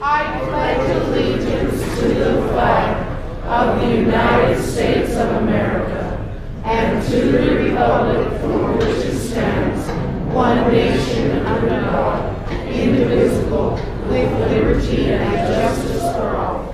I pledge allegiance to the flag of the United States of America and to the republic for which it stands, one nation under God, indivisible, with liberty and justice for all.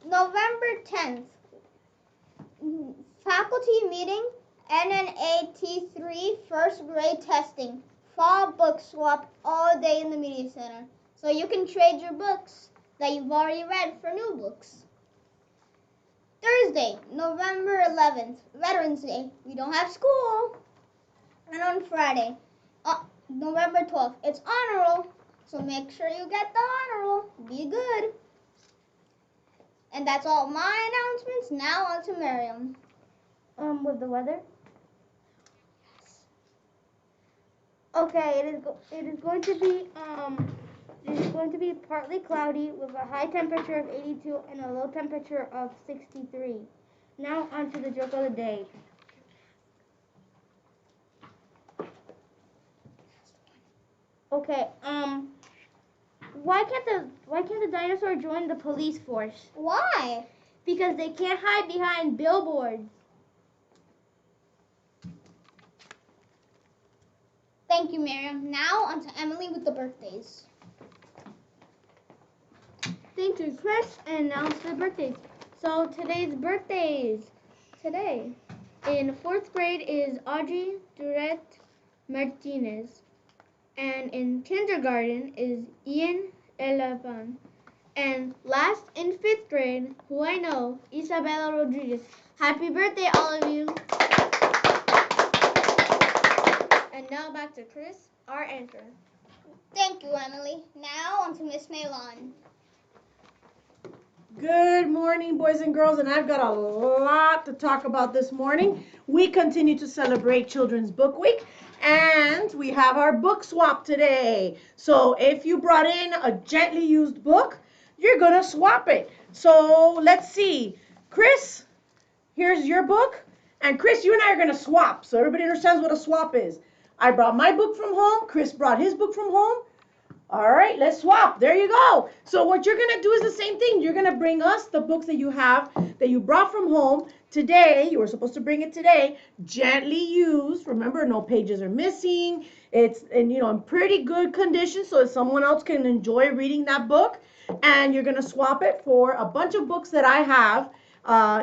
November 10th, faculty meeting, NNAT3 first grade testing, fall book swap all day in the media center. So you can trade your books that you've already read for new books. Thursday, November 11th, Veterans Day. We don't have school. And on Friday, November 12th, it's honor roll. So make sure you get the honor roll. Be good. And that's all my announcements. Now on to Miriam. With the weather? Okay, it is going to be partly cloudy with a high temperature of 82 and a low temperature of 63. Now on to the joke of the day. Okay, why can't the dinosaur join the police force? Why? Because they can't hide behind billboards. Thank you, Miriam. Now on to Emily with the birthdays. Thank you, Chris. And now to the birthdays. So today's birthdays. Today, in 4th grade is Audrey Duret Martinez. And in kindergarten is Ian Elevan. And last in 5th grade, who I know, Isabella Rodriguez. Happy birthday, all of you. And now back to Chris, our anchor. Thank you, Emily. Now on to Miss Maylon. Good morning, boys and girls, and I've got a lot to talk about this morning. We continue to celebrate Children's Book Week, and we have our book swap today. So if you brought in a gently used book, you're going to swap it. So let's see. Chris, here's your book, and Chris, you and I are going to swap, so everybody understands what a swap is. I brought my book from home. Chris brought his book from home. All right, let's swap. There you go. So what you're going to do is the same thing. You're going to bring us the books that you have, that you brought from home today. You were supposed to bring it today. Gently used. Remember, no pages are missing. It's in pretty good condition so that someone else can enjoy reading that book. And you're going to swap it for a bunch of books that I have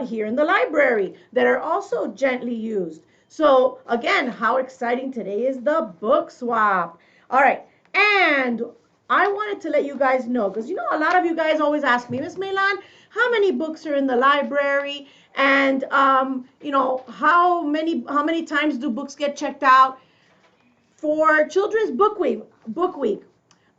here in the library that are also gently used. So again, how exciting today is the book swap. All right. And I wanted to let you guys know, because a lot of you guys always ask me, Miss Melan, how many books are in the library? And how many times do books get checked out? For Children's Book Week,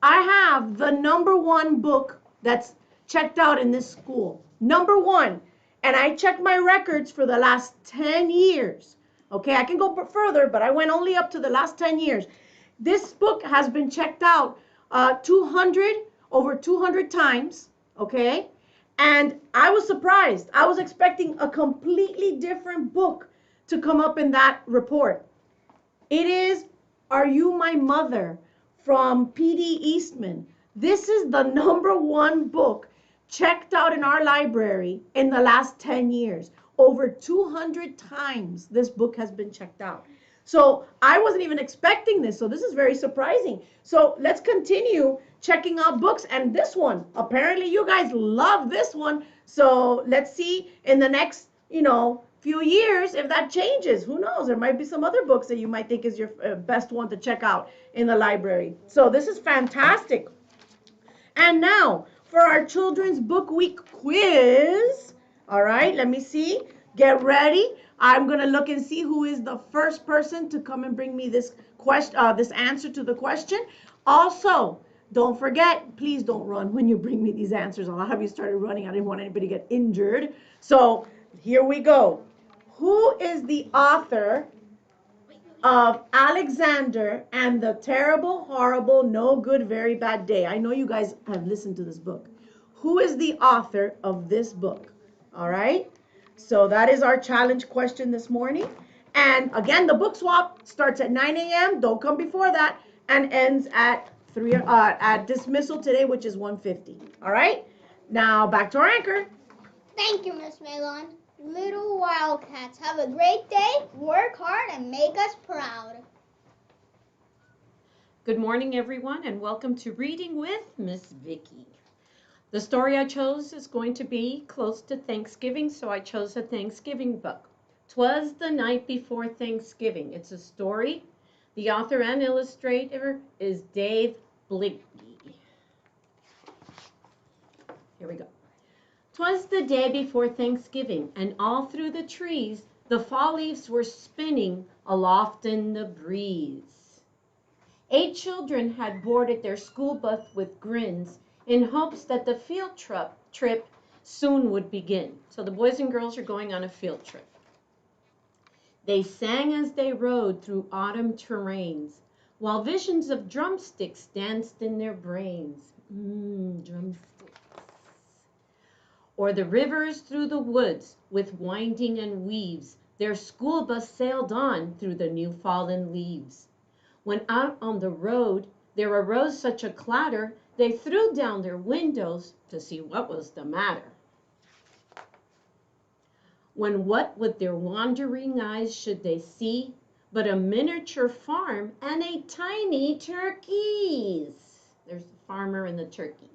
I have the #1 book that's checked out in this school. #1. And I checked my records for the last 10 years. Okay, I can go further, but I went only up to the last 10 years. This book has been checked out over 200 times, okay? And I was surprised. I was expecting a completely different book to come up in that report. It is Are You My Mother from P.D. Eastman. This is the #1 book checked out in our library in the last 10 years. Over 200 times this book has been checked out. So I wasn't even expecting this. So this is very surprising. So let's continue checking out books. And this one, apparently you guys love this one. So let's see in the next, few years if that changes. Who knows? There might be some other books that you might think is your best one to check out in the library. So this is fantastic. And now for our children's book week quiz. All right, let me see. Get ready. I'm going to look and see who is the first person to come and bring me this this answer to the question. Also, don't forget, please don't run when you bring me these answers. I'll have you started running. I didn't want anybody to get injured. So here we go. Who is the author of Alexander and the Terrible, Horrible, No Good, Very Bad Day? I know you guys have listened to this book. Who is the author of this book? All right. So that is our challenge question this morning. And again, the book swap starts at 9 a.m. Don't come before that, and ends at at dismissal today, which is 1:50. All right. Now back to our anchor. Thank you, Miss Malon. Little Wildcats, have a great day, work hard, and make us proud. Good morning, everyone, and welcome to Reading with Miss Vicky. The story I chose is going to be close to Thanksgiving, so I chose a Thanksgiving book. 'Twas the Night Before Thanksgiving. It's a story. The author and illustrator is Dave Blickey. Here we go. 'Twas the day before Thanksgiving, and all through the trees the fall leaves were spinning aloft in the breeze. 8 children had boarded their school bus with grins in hopes that the field trip soon would begin. So the boys and girls are going on a field trip. They sang as they rode through autumn terrains, while visions of drumsticks danced in their brains. Drumsticks. Or the rivers through the woods with winding and weaves, their school bus sailed on through the new fallen leaves. When out on the road there arose such a clatter, they threw down their windows to see what was the matter. When what with their wandering eyes should they see but a miniature farm and a tiny turkeys? There's the farmer and the turkeys.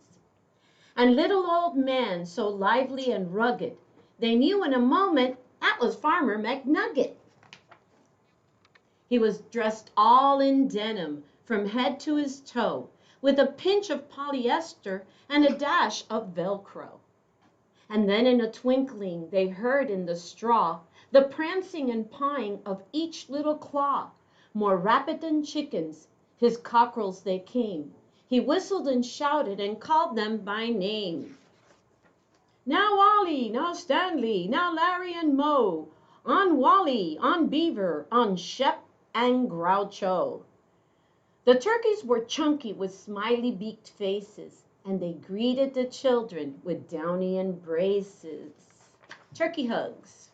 And little old man so lively and rugged, they knew in a moment that was Farmer McNugget. He was dressed all in denim from head to his toe, with a pinch of polyester and a dash of Velcro. And then in a twinkling they heard in the straw the prancing and pawing of each little claw. More rapid than chickens, his cockerels they came. He whistled and shouted and called them by name. Now Wally, now Stanley, now Larry and Moe, on Wally, on Beaver, on Shep and Groucho. The turkeys were chunky with smiley beaked faces, and they greeted the children with downy embraces. Turkey hugs.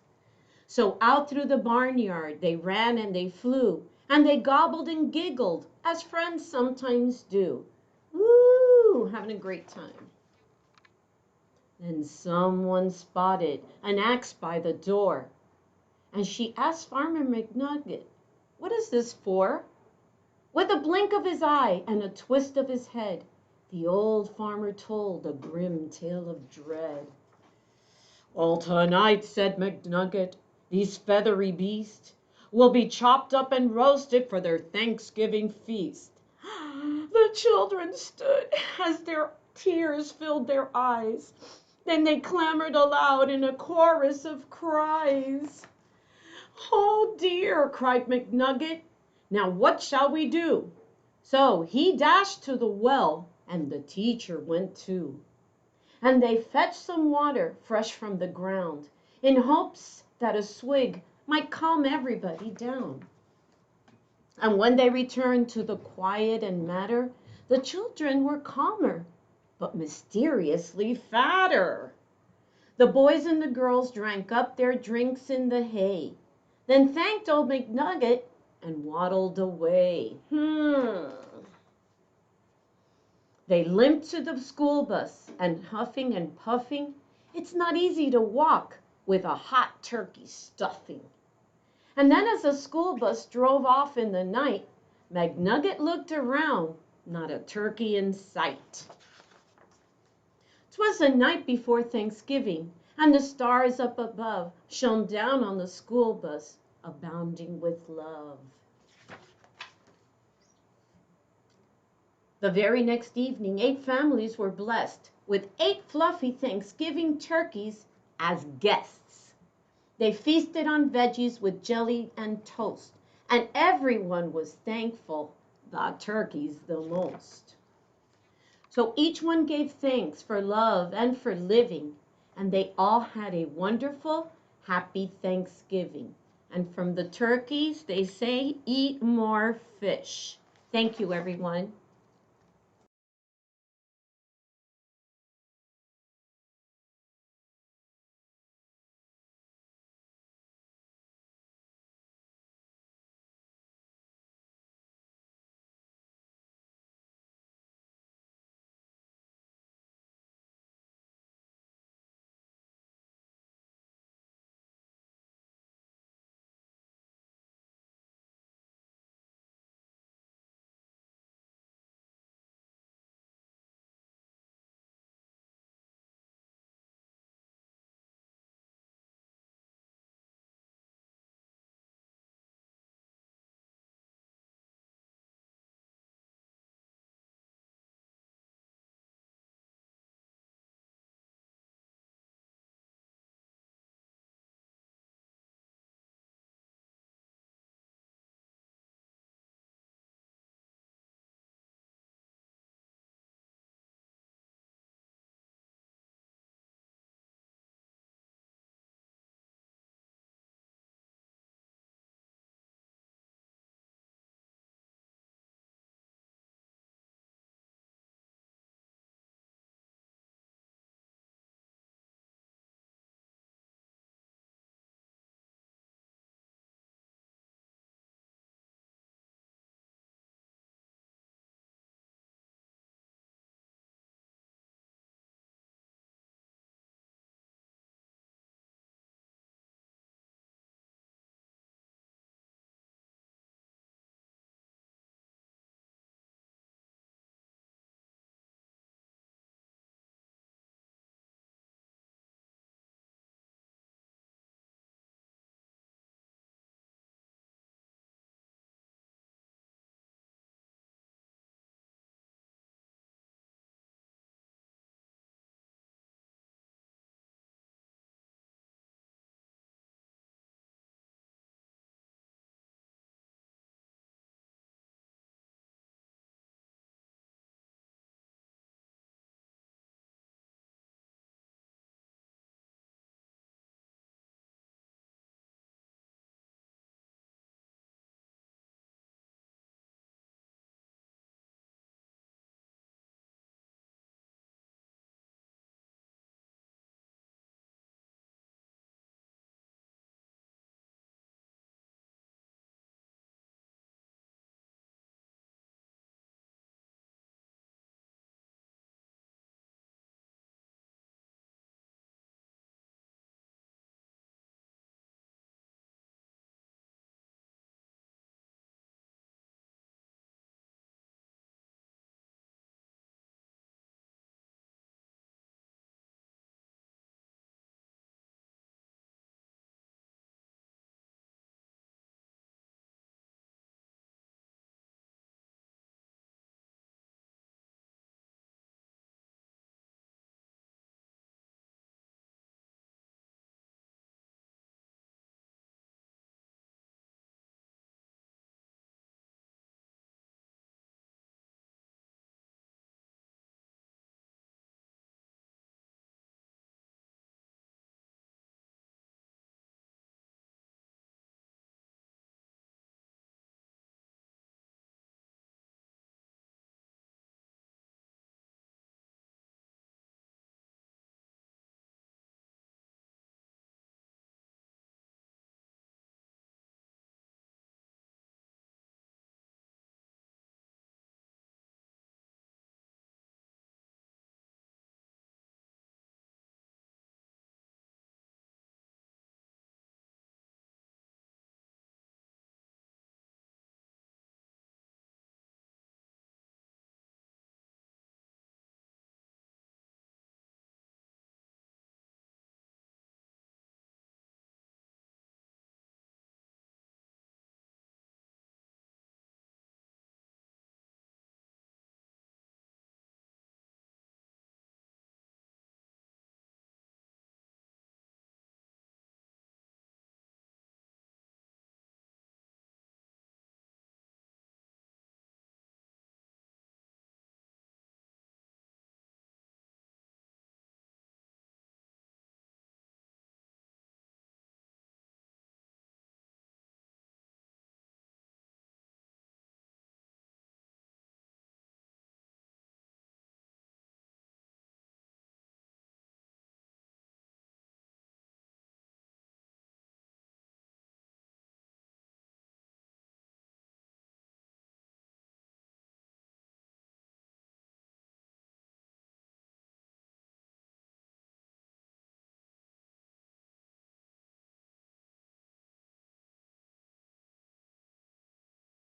So out through the barnyard they ran and they flew, and they gobbled and giggled as friends sometimes do. Woo! Having a great time. Then someone spotted an axe by the door, and she asked Farmer McNugget, "What is this for?" With a blink of his eye and a twist of his head, the old farmer told a grim tale of dread. "Well, tonight," said McNugget, "these feathery beasts will be chopped up and roasted for their Thanksgiving feast." The children stood as their tears filled their eyes. Then they clamored aloud in a chorus of cries. "Oh dear," cried McNugget, "now what shall we do?" So he dashed to the well, and the teacher went too. And they fetched some water fresh from the ground, in hopes that a swig might calm everybody down. And when they returned to the quiet and matter, the children were calmer, but mysteriously fatter. The boys and the girls drank up their drinks in the hay, then thanked old McNugget and waddled away. They limped to the school bus, and huffing and puffing, it's not easy to walk with a hot turkey stuffing. And then as the school bus drove off in the night, McNugget looked around, not a turkey in sight. 'Twas the night before Thanksgiving, and the stars up above shone down on the school bus, abounding with love. The very next evening, 8 families were blessed with 8 fluffy Thanksgiving turkeys as guests. They feasted on veggies with jelly and toast, and everyone was thankful, the turkeys the most. So each one gave thanks for love and for living, and they all had a wonderful, happy Thanksgiving. And from the turkeys, they say, eat more fish. Thank you, everyone.